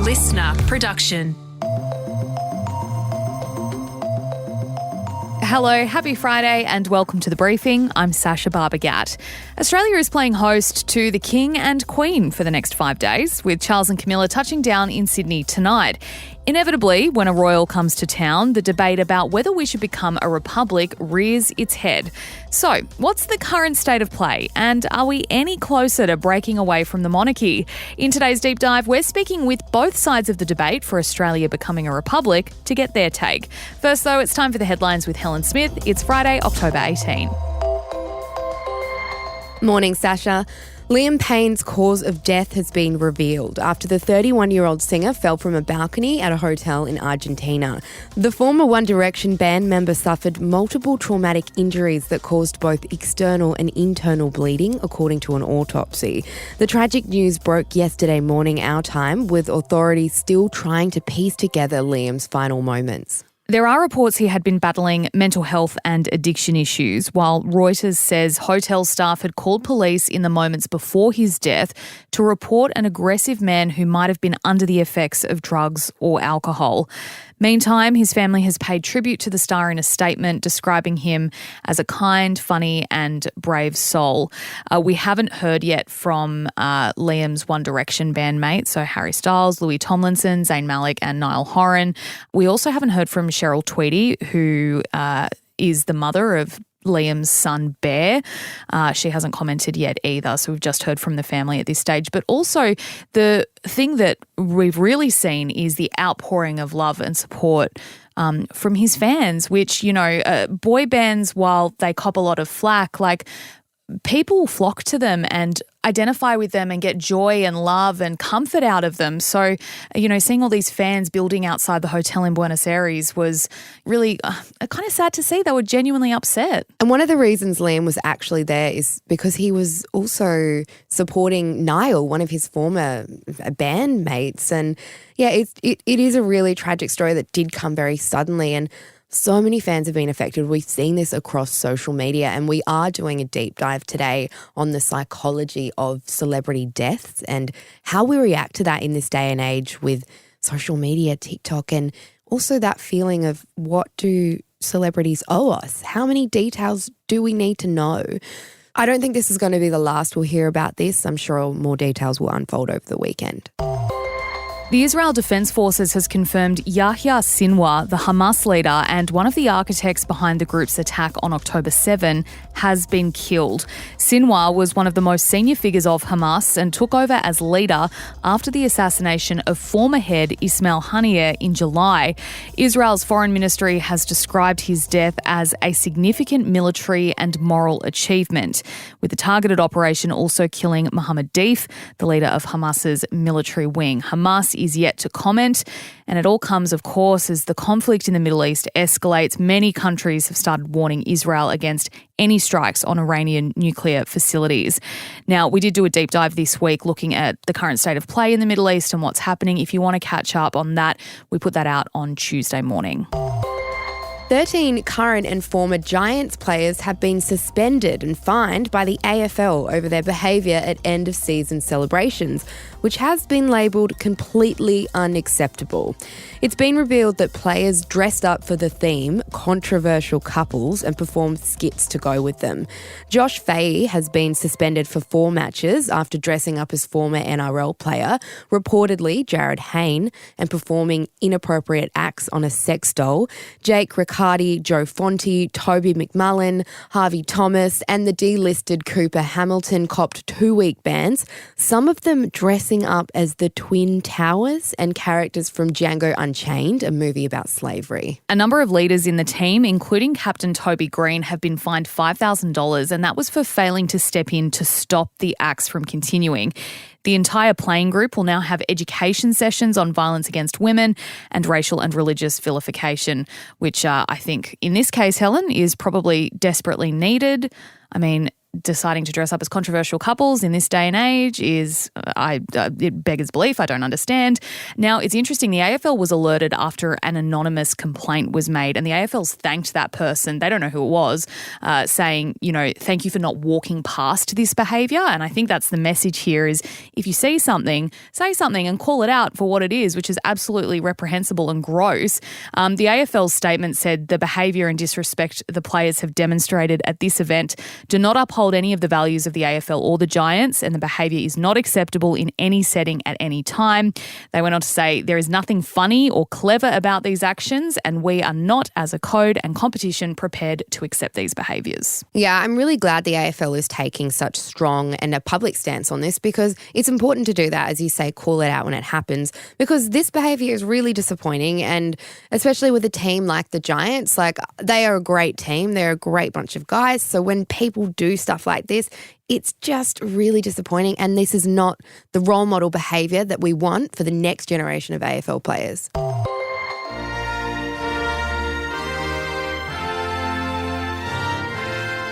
listener production. Hello, happy Friday and welcome to The Briefing. I'm Sacha Barbour Gatt. Australia is playing host to the King and Queen for the next 5 days, with Charles and Camilla touching down in Sydney tonight. Inevitably, when a royal comes to town, the debate about whether we should become a republic rears its head. So, what's the current state of play? And are we any closer to breaking away from the monarchy? In today's deep dive, we're speaking with both sides of the debate for Australia becoming a republic to get their take. First, though, it's time for the headlines with Helen Smith. It's Friday, October 18. Morning, Sacha. Liam Payne's cause of death has been revealed after the 31-year-old singer fell from a balcony at a hotel in Argentina. The former One Direction band member suffered multiple traumatic injuries that caused both external and internal bleeding, according to an autopsy. The tragic news broke yesterday morning our time, with authorities still trying to piece together Liam's final moments. There are reports he had been battling mental health and addiction issues, while Reuters says hotel staff had called police in the moments before his death to report an aggressive man who might have been under the effects of drugs or alcohol. Meantime, his family has paid tribute to the star in a statement describing him as a kind, funny and brave soul. We haven't heard yet from Liam's One Direction bandmates, so Harry Styles, Louis Tomlinson, Zayn Malik and Niall Horan. We also haven't heard from Cheryl Tweedy, who is the mother of Liam's son, Bear. She hasn't commented yet either, so we've just heard from the family at this stage. But also the thing that we've really seen is the outpouring of love and support from his fans, which, boy bands, while they cop a lot of flack, people flock to them and identify with them and get joy and love and comfort out of them. So, seeing all these fans building outside the hotel in Buenos Aires was really kind of sad to see. They were genuinely upset. And one of the reasons Liam was actually there is because he was also supporting Niall, one of his former bandmates. And yeah, it is a really tragic story that did come very suddenly, and so many fans have been affected. We've seen this across social media, and we are doing a deep dive today on the psychology of celebrity deaths and how we react to that in this day and age with social media, TikTok, and also that feeling of what do celebrities owe us? How many details do we need to know? I don't think this is going to be the last we'll hear about this. I'm sure more details will unfold over the weekend. The Israel Defense Forces has confirmed Yahya Sinwar, the Hamas leader and one of the architects behind the group's attack on October 7, has been killed. Sinwar was one of the most senior figures of Hamas and took over as leader after the assassination of former head Ismail Haniyeh in July. Israel's foreign ministry has described his death as a significant military and moral achievement, with the targeted operation also killing Mohammed Deif, the leader of Hamas's military wing. Hamas is yet to comment, and it all comes, of course, as the conflict in the Middle East escalates. Many countries have started warning Israel against any strikes on Iranian nuclear facilities. Now, we did do a deep dive this week looking at the current state of play in the Middle East and what's happening. If you want to catch up on that, we put that out on Tuesday morning. 13 current and former Giants players have been suspended and fined by the AFL over their behaviour at end-of-season celebrations, which has been labelled completely unacceptable. It's been revealed that players dressed up for the theme, controversial couples, and performed skits to go with them. Josh Fahey has been suspended for 4 matches after dressing up as former NRL player, reportedly Jared Hayne, and performing inappropriate acts on a sex doll. Jake Riccardi, Joe Fonte, Toby McMullen, Harvey Thomas, and the delisted Cooper Hamilton copped 2-week bans, some of them dressing up as the Twin Towers and characters from Django Unchained, a movie about slavery. A number of leaders in the team, including Captain Toby Green, have been fined $5,000, and that was for failing to step in to stop the acts from continuing. The entire playing group will now have education sessions on violence against women and racial and religious vilification, which I think in this case, Helen, is probably desperately needed. I mean, deciding to dress up as controversial couples in this day and age is, it beggars belief. I don't understand. Now, it's interesting. The AFL was alerted after an anonymous complaint was made, and the AFL's thanked that person. They don't know who it was, saying, thank you for not walking past this behaviour. And I think that's the message here is if you see something, say something and call it out for what it is, which is absolutely reprehensible and gross. The AFL's statement said the behaviour and disrespect the players have demonstrated at this event do not uphold any of the values of the AFL or the Giants, and the behaviour is not acceptable in any setting at any time. They went on to say there is nothing funny or clever about these actions, and we are not, as a code and competition, prepared to accept these behaviours. Yeah, I'm really glad the AFL is taking such strong and a public stance on this, because it's important to do that, as you say, call it out when it happens, because this behaviour is really disappointing, and especially with a team like the Giants, they are a great team. They're a great bunch of guys. So when people do stuff like this, it's just really disappointing, and this is not the role model behaviour that we want for the next generation of AFL players.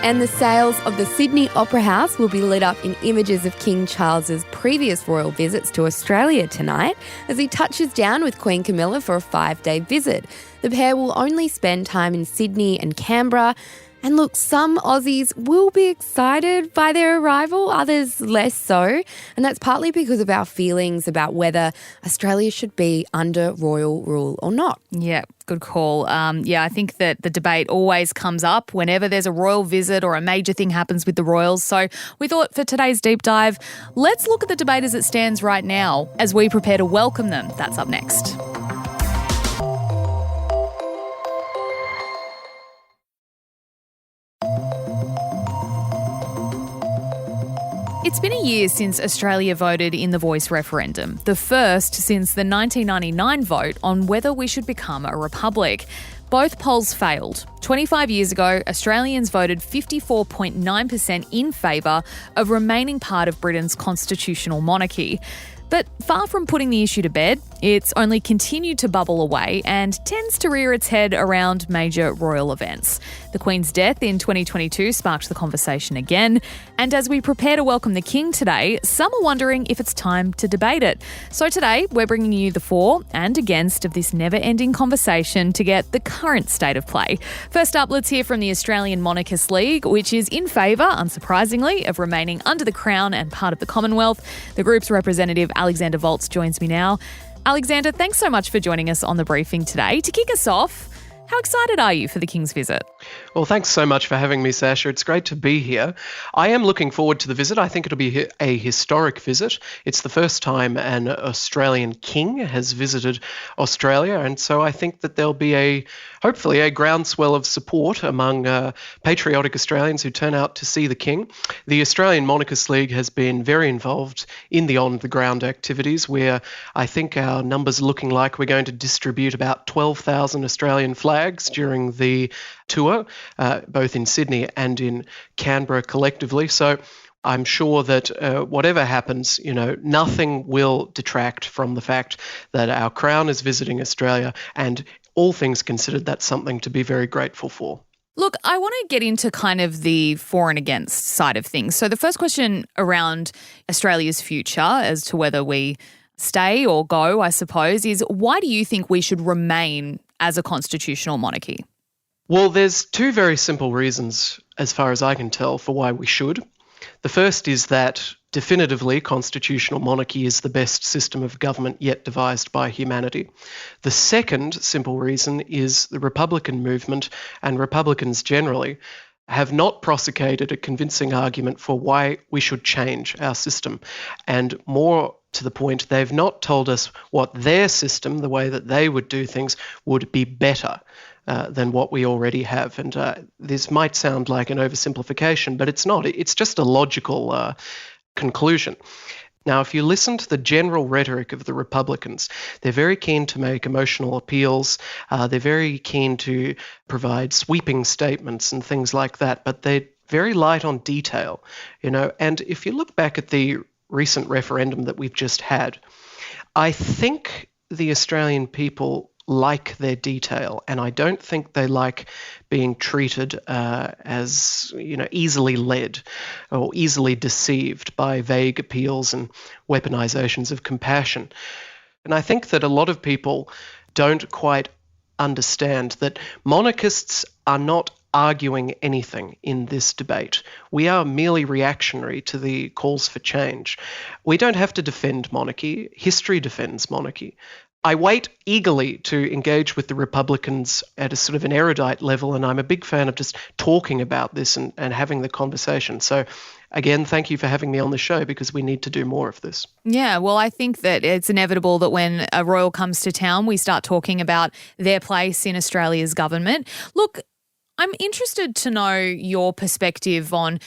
And the sails of the Sydney Opera House will be lit up in images of King Charles's previous royal visits to Australia tonight as he touches down with Queen Camilla for a 5-day visit. The pair will only spend time in Sydney and Canberra. And look, some Aussies will be excited by their arrival, others less so. And that's partly because of our feelings about whether Australia should be under royal rule or not. Yeah, good call. I think that the debate always comes up whenever there's a royal visit or a major thing happens with the royals. So we thought for today's deep dive, let's look at the debate as it stands right now as we prepare to welcome them. That's up next. It's been a year since Australia voted in the Voice referendum, the first since the 1999 vote on whether we should become a republic. Both polls failed. 25 years ago, Australians voted 54.9% in favour of remaining part of Britain's constitutional monarchy. But far from putting the issue to bed, it's only continued to bubble away and tends to rear its head around major royal events. The Queen's death in 2022 sparked the conversation again, and as we prepare to welcome the King today, some are wondering if it's time to debate it. So today, we're bringing you the for and against of this never-ending conversation to get the current state of play. First up, let's hear from the Australian Monarchist League, which is in favour, unsurprisingly, of remaining under the Crown and part of the Commonwealth. The group's representative, Alexander Volz, joins me now. Alexander, thanks so much for joining us on the briefing today. To kick us off, how excited are you for the King's visit? Well, thanks so much for having me, Sacha. It's great to be here. I am looking forward to the visit. I think it'll be a historic visit. It's the first time an Australian king has visited Australia, and so I think that there'll be hopefully a groundswell of support among patriotic Australians who turn out to see the king. The Australian Monarchist League has been very involved in the on-the-ground activities, where I think our numbers are looking like we're going to distribute about 12,000 Australian flags during the tour, both in Sydney and in Canberra collectively. So I'm sure that whatever happens, nothing will detract from the fact that our Crown is visiting Australia, and all things considered, that's something to be very grateful for. Look, I want to get into kind of the for and against side of things. So the first question around Australia's future as to whether we stay or go, I suppose, is why do you think we should remain as a constitutional monarchy? Well, there's two very simple reasons, as far as I can tell, for why we should. The first is that definitively constitutional monarchy is the best system of government yet devised by humanity. The second simple reason is the Republican movement and Republicans generally have not prosecuted a convincing argument for why we should change our system. And more to the point, they've not told us what their system, the way that they would do things, would be better than what we already have. And this might sound like an oversimplification, but it's not. It's just a logical conclusion. Now, if you listen to the general rhetoric of the Republicans, they're very keen to make emotional appeals. They're very keen to provide sweeping statements and things like that, but they're very light on detail, And if you look back at the recent referendum that we've just had, I think the Australian people like their detail, and I don't think they like being treated as easily led or easily deceived by vague appeals and weaponizations of compassion. And I think that a lot of people don't quite understand that monarchists are not arguing anything in this debate. We are merely reactionary to the calls for change. We don't have to defend monarchy. History defends monarchy. I wait eagerly to engage with the Republicans at a sort of an erudite level, and I'm a big fan of just talking about this and having the conversation. So again, thank you for having me on the show, because we need to do more of this. Yeah, well, I think that it's inevitable that when a royal comes to town, we start talking about their place in Australia's government. Look, I'm interested to know your perspective on,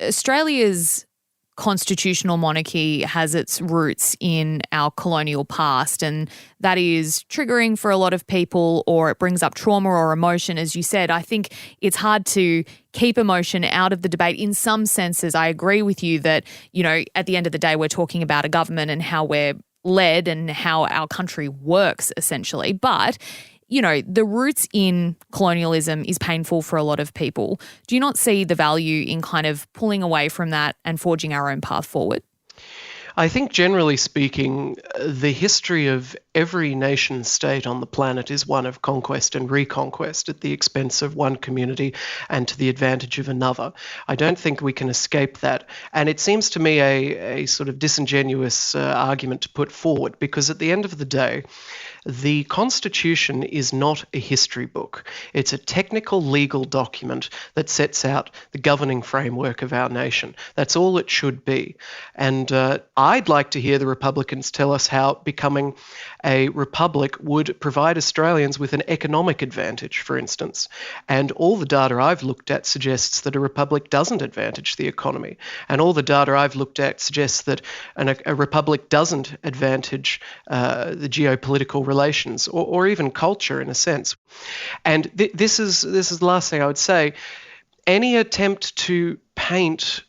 Australia's constitutional monarchy has its roots in our colonial past, and that is triggering for a lot of people, or it brings up trauma or emotion. As you said, I think it's hard to keep emotion out of the debate. In some senses, I agree with you that, at the end of the day, we're talking about a government and how we're led and how our country works, essentially. But the roots in colonialism is painful for a lot of people. Do you not see the value in kind of pulling away from that and forging our own path forward? I think generally speaking, the history of every nation state on the planet is one of conquest and reconquest at the expense of one community and to the advantage of another. I don't think we can escape that. And it seems to me a sort of disingenuous argument to put forward, because at the end of the day, the Constitution is not a history book. It's a technical legal document that sets out the governing framework of our nation. That's all it should be. And I'd like to hear the Republicans tell us how becoming a republic would provide Australians with an economic advantage, for instance. And all the data I've looked at suggests that a republic doesn't advantage the economy. And all the data I've looked at suggests that a republic doesn't advantage the geopolitical relations or even culture, in a sense. And this is the last thing I would say. Any attempt to paint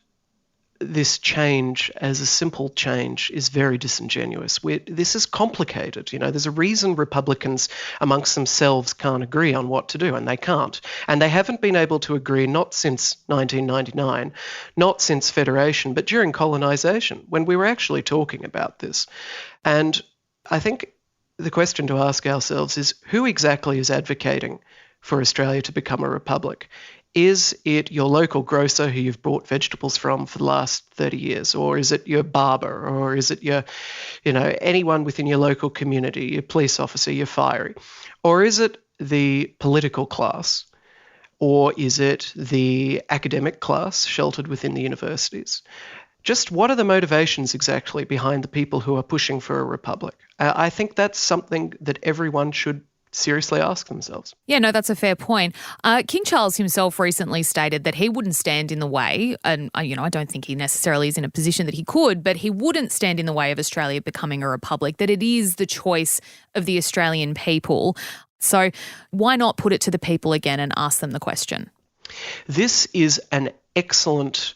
this change as a simple change is very disingenuous. This is complicated. There's a reason Republicans amongst themselves can't agree on what to do, and they can't. And they haven't been able to agree not since 1999, not since Federation, but during colonisation, when we were actually talking about this. And I think the question to ask ourselves is, who exactly is advocating for Australia to become a republic? Is it your local grocer who you've bought vegetables from for the last 30 years? Or is it your barber? Or is it your, anyone within your local community, your police officer, your fiery? Or is it the political class? Or is it the academic class sheltered within the universities? Just what are the motivations exactly behind the people who are pushing for a republic? I think that's something that everyone should seriously ask themselves. Yeah, no, that's a fair point. King Charles himself recently stated that he wouldn't stand in the way, and I don't think he necessarily is in a position that he could, but he wouldn't stand in the way of Australia becoming a republic, that it is the choice of the Australian people. So why not put it to the people again and ask them the question? This is an excellent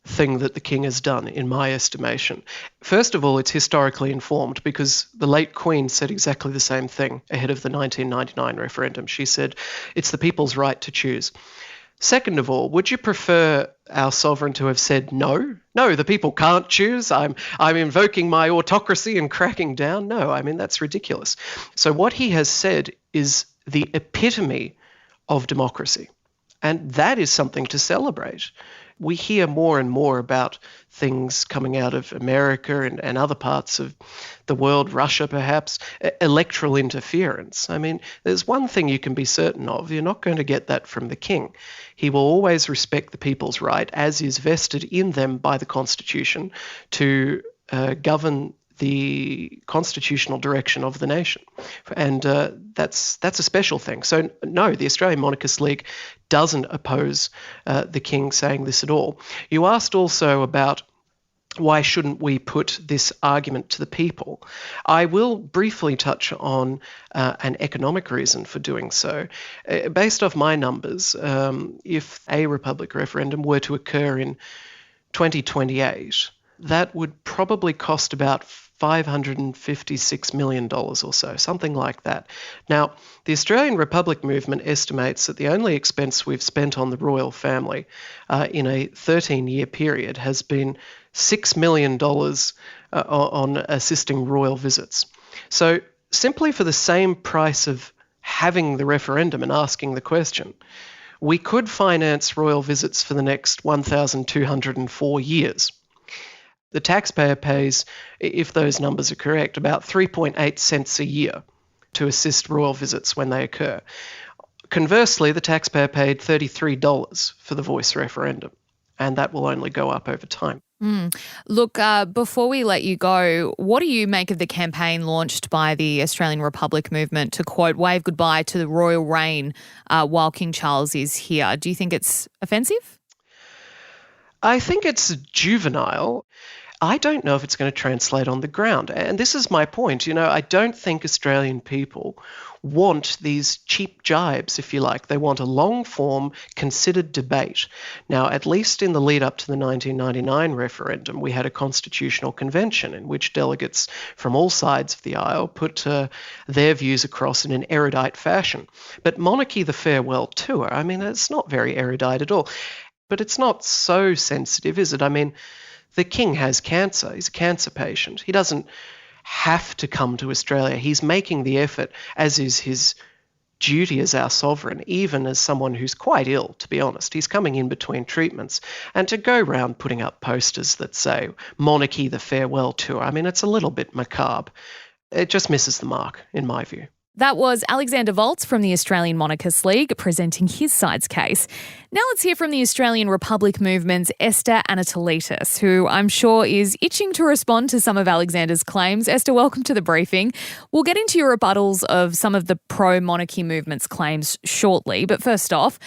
thing that the King has done, in my estimation. First of all, it's historically informed, because the late Queen said exactly the same thing ahead of the 1999 referendum. She said, it's the people's right to choose. Second of all, would you prefer our sovereign to have said no? No, the people can't choose. I'm invoking my autocracy and cracking down. No, that's ridiculous. So what he has said is the epitome of democracy. And that is something to celebrate. We hear more and more about things coming out of America and other parts of the world, Russia perhaps, electoral interference. There's one thing you can be certain of. You're not going to get that from the King. He will always respect the people's right, as is vested in them by the Constitution, to govern the constitutional direction of the nation. And that's a special thing. So no, the Australian Monarchist League doesn't oppose the King saying this at all. You asked also about why shouldn't we put this argument to the people? I will briefly touch on an economic reason for doing so. Based off my numbers, if a republic referendum were to occur in 2028, that would probably cost about $556 million or so, something like that. Now, the Australian Republic movement estimates that the only expense we've spent on the royal family in a 13-year period has been $6 million on assisting royal visits. So simply for the same price of having the referendum and asking the question, we could finance royal visits for the next 1,204 years. The taxpayer pays, if those numbers are correct, about 3.8 cents a year to assist royal visits when they occur. Conversely, the taxpayer paid $33 for the voice referendum, and that will only go up over time. Look, before we let you go, what do you make of the campaign launched by the Australian Republic movement to, quote, wave goodbye to the royal reign while King Charles is here? Do you think it's offensive? I think it's juvenile. I don't know if it's going to translate on the ground. And this is my point. I don't think Australian people want these cheap jibes, if you like. They want a long-form, considered debate. Now, at least in the lead up to the 1999 referendum, we had a constitutional convention in which delegates from all sides of the aisle put their views across in an erudite fashion. But Monarchy, the Farewell Tour, it's not very erudite at all. But it's not so sensitive, is it? The king has cancer. He's a cancer patient. He doesn't have to come to Australia. He's making the effort, as is his duty as our sovereign, even as someone who's quite ill, to be honest. He's coming in between treatments. And to go round putting up posters that say, Monarchy, the Farewell Tour, it's a little bit macabre. It just misses the mark, in my view. That was Alexander Volz from the Australian Monarchist League presenting his side's case. Now let's hear from the Australian Republic movement's Esther Anatolitis, who I'm sure is itching to respond to some of Alexander's claims. Esther, welcome to the briefing. We'll get into your rebuttals of some of the pro-monarchy movement's claims shortly, but first off,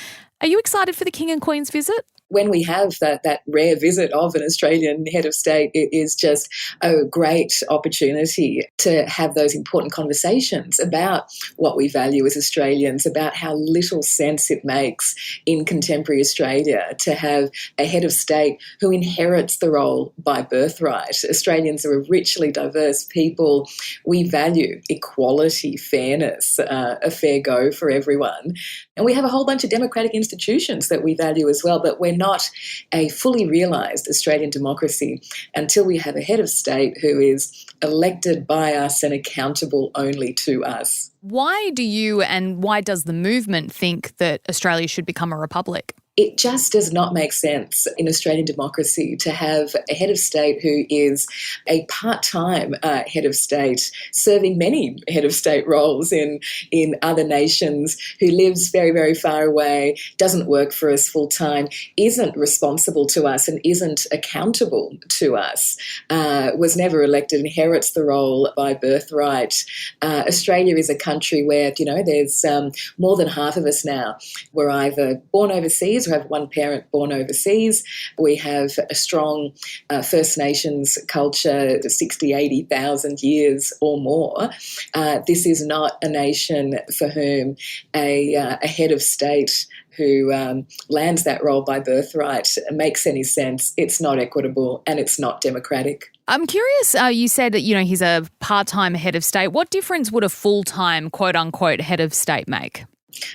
are you excited for the King and Queen's visit? When we have that rare visit of an Australian head of state, it is just a great opportunity to have those important conversations about what we value as Australians, about how little sense it makes in contemporary Australia to have a head of state who inherits the role by birthright. Australians are a richly diverse people. We value equality, fairness, a fair go for everyone. And we have a whole bunch of democratic institutions that we value as well, but we're not a fully realised Australian democracy until we have a head of state who is elected by us and accountable only to us. Why do you and why does the movement think that Australia should become a republic? It just does not make sense in Australian democracy to have a head of state who is a part-time head of state, serving many head of state roles in other nations, who lives very, very far away, doesn't work for us full-time, isn't responsible to us and isn't accountable to us, was never elected, inherits the role by birthright. Australia is a country where, there's more than half of us now were either born overseas or have one parent born overseas. We have a strong First Nations culture, 60, 80,000 years or more. This is not a nation for whom a head of state who lands that role by birthright makes any sense. It's not equitable and it's not democratic. I'm curious, you said that, he's a part-time head of state. What difference would a full-time, quote-unquote, head of state make?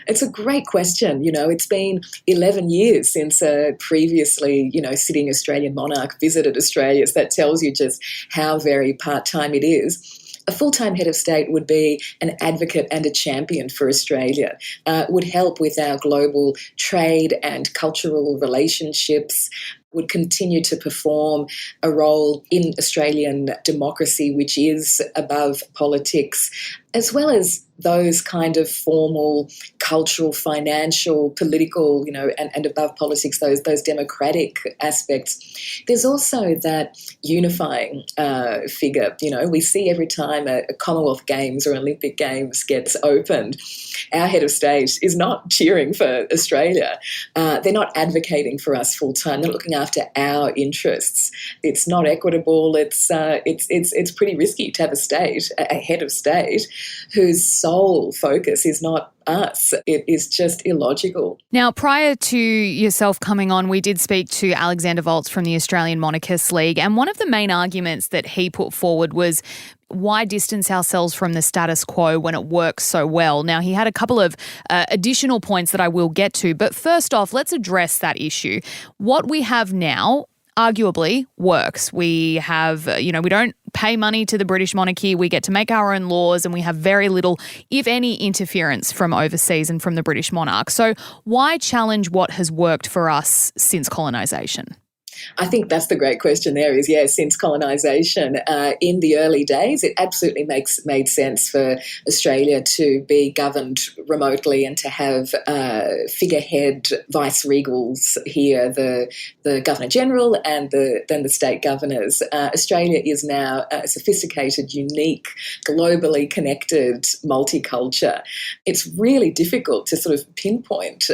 It's a great question. It's been 11 years since a previously, sitting Australian monarch visited Australia. So that tells you just how very part-time it is. A full-time head of state would be an advocate and a champion for Australia, would help with our global trade and cultural relationships, would continue to perform a role in Australian democracy, which is above politics, as well as those kind of formal, cultural, financial, political, and above politics, those democratic aspects. There's also that unifying figure. We see every time a Commonwealth Games or Olympic Games gets opened, our head of state is not cheering for Australia. They're not advocating for us full time. They're looking after our interests. It's not equitable. It's pretty risky to have a head of state, whose sole focus is not us. It is just illogical. Now, prior to yourself coming on, we did speak to Alexander Volz from the Australian Monarchist League, and one of the main arguments that he put forward was why distance ourselves from the status quo when it works so well? Now, he had a couple of additional points that I will get to, but first off, let's address that issue. What we have now arguably works. We have, we don't pay money to the British monarchy. We get to make our own laws, and we have very little, if any, interference from overseas and from the British monarch. So why challenge what has worked for us since colonisation? I think that's the great question there is, since colonisation, in the early days, it absolutely made sense for Australia to be governed remotely and to have figurehead vice-regals here, the Governor-General and then the state governors. Australia is now a sophisticated, unique, globally connected multiculture. It's really difficult to sort of pinpoint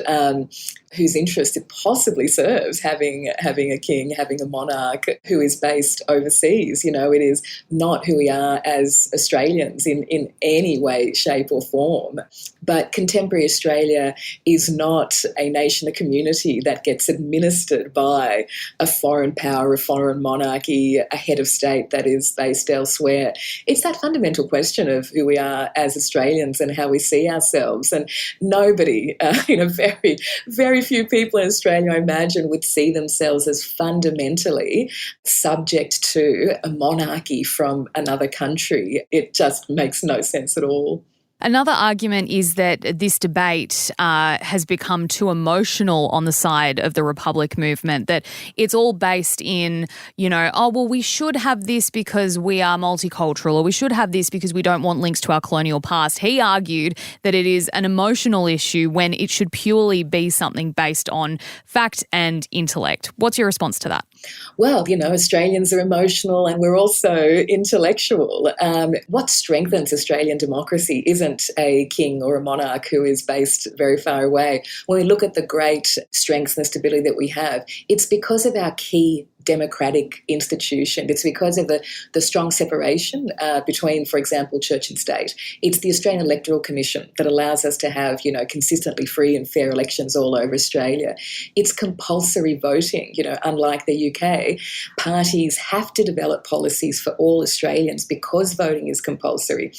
whose interest it possibly serves having a king, having a monarch who is based overseas. It is not who we are as Australians in any way, shape or form. But contemporary Australia is not a nation, a community that gets administered by a foreign power, a foreign monarchy, a head of state that is based elsewhere. It's that fundamental question of who we are as Australians and how we see ourselves. And nobody, very, very few people in Australia, I imagine, would see themselves as fundamentally subject to a monarchy from another country. It just makes no sense at all. Another argument is that this debate has become too emotional on the side of the Republic movement, that it's all based in, we should have this because we are multicultural, or we should have this because we don't want links to our colonial past. He argued that it is an emotional issue when it should purely be something based on fact and intellect. What's your response to that? Well, Australians are emotional and we're also intellectual. What strengthens Australian democracy isn't a king or a monarch who is based very far away. When we look at the great strengths and stability that we have, it's because of our key democratic institution. It's because of the strong separation between, for example, church and state. It's the Australian Electoral Commission that allows us to have, consistently free and fair elections all over Australia. It's compulsory voting. Unlike the UK, parties have to develop policies for all Australians because voting is compulsory.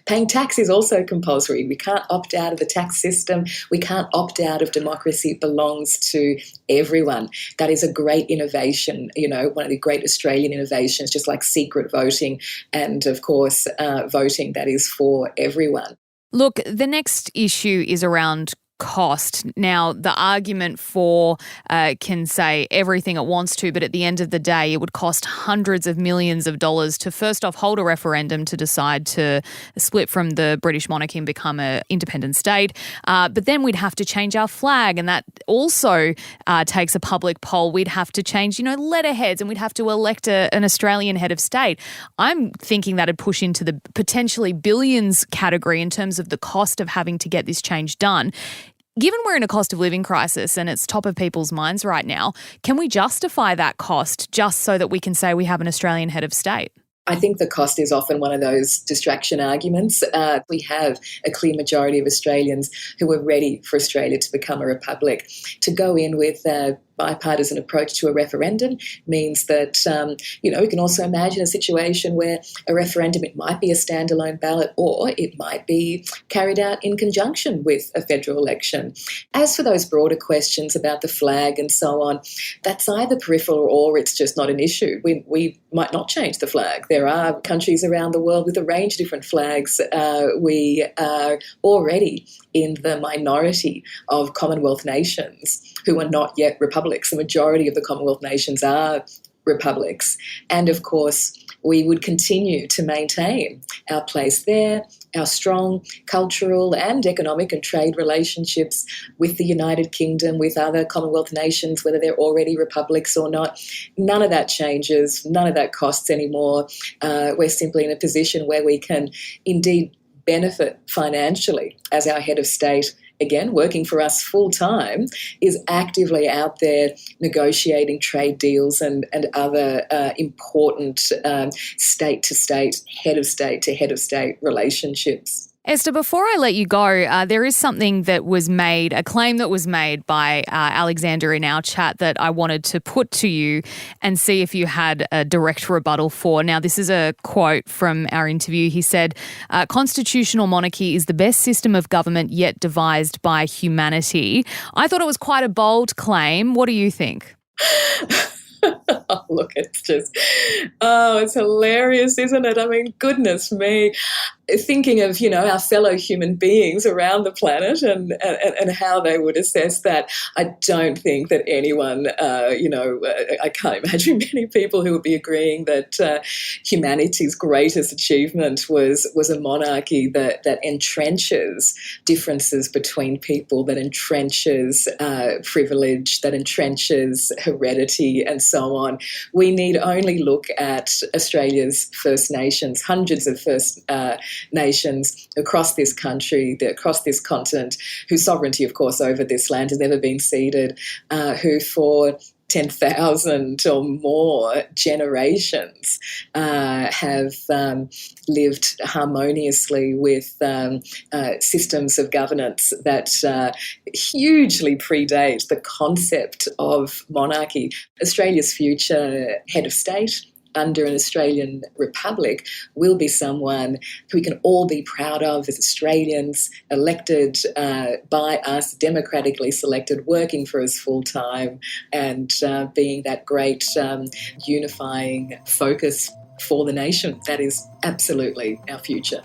Paying tax is also compulsory. We can't opt out of the tax system. We can't opt out of democracy. It belongs to everyone. That is a great innovation. One of the great Australian innovations, just like secret voting and, of course, voting that is for everyone. Look, the next issue is around cost. Now, the argument for can say everything it wants to, but at the end of the day, it would cost hundreds of millions of dollars to first off hold a referendum to decide to split from the British monarchy and become an independent state. But then we'd have to change our flag, and that also takes a public poll. We'd have to change, letterheads, and we'd have to elect an Australian head of state. I'm thinking that'd push into the potentially billions category in terms of the cost of having to get this change done. Given we're in a cost of living crisis and it's top of people's minds right now, can we justify that cost just so that we can say we have an Australian head of state? I think the cost is often one of those distraction arguments. We have a clear majority of Australians who are ready for Australia to become a republic. To go in with bipartisan approach to a referendum means that, we can also imagine a situation where a referendum, it might be a standalone ballot or it might be carried out in conjunction with a federal election. As for those broader questions about the flag and so on, that's either peripheral or it's just not an issue. We might not change the flag. There are countries around the world with a range of different flags. We are already in the minority of Commonwealth nations who are not yet republics. The majority of the Commonwealth nations are republics. And of course, we would continue to maintain our place there, our strong cultural and economic and trade relationships with the United Kingdom, with other Commonwealth nations, whether they're already republics or not. None of that changes, none of that costs anymore. We're simply in a position where we can indeed benefit financially as our head of state, again, working for us full time, is actively out there negotiating trade deals and other important state to state, head of state to head of state relationships. Esther, before I let you go, there is something that was made, a claim that was made by Alexander in our chat that I wanted to put to you and see if you had a direct rebuttal for. Now, this is a quote from our interview. He said, constitutional monarchy is the best system of government yet devised by humanity. I thought it was quite a bold claim. What do you think? Oh, look, it's it's hilarious, isn't it? I mean, goodness me. Thinking of, our fellow human beings around the planet and how they would assess that, I don't think that anyone, I can't imagine many people who would be agreeing that humanity's greatest achievement was a monarchy that entrenches differences between people, that entrenches privilege, that entrenches heredity and so on. We need only look at Australia's First Nations, hundreds of First nations across this country, across this continent, whose sovereignty, of course, over this land has never been ceded, who for 10,000 or more generations have lived harmoniously with systems of governance that hugely predate the concept of monarchy. Australia's future head of state under an Australian republic will be someone who we can all be proud of as Australians, elected by us, democratically selected, working for us full time, and being that great unifying focus for the nation. That is absolutely our future.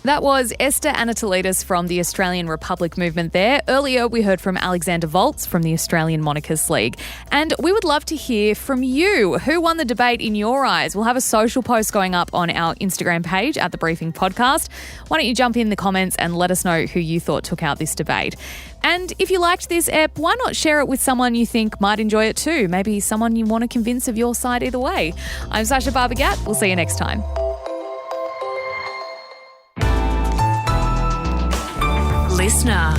That was Esther Anatolides from the Australian Republic movement there. Earlier, we heard from Alexander Volz from the Australian Monarchist League. And we would love to hear from you. Who won the debate in your eyes? We'll have a social post going up on our Instagram page at The Briefing Podcast. Why don't you jump in the comments and let us know who you thought took out this debate. And if you liked this ep, why not share it with someone you think might enjoy it too? Maybe someone you want to convince of your side either way. I'm Sacha Barbour Gatt. We'll see you next time. Listener.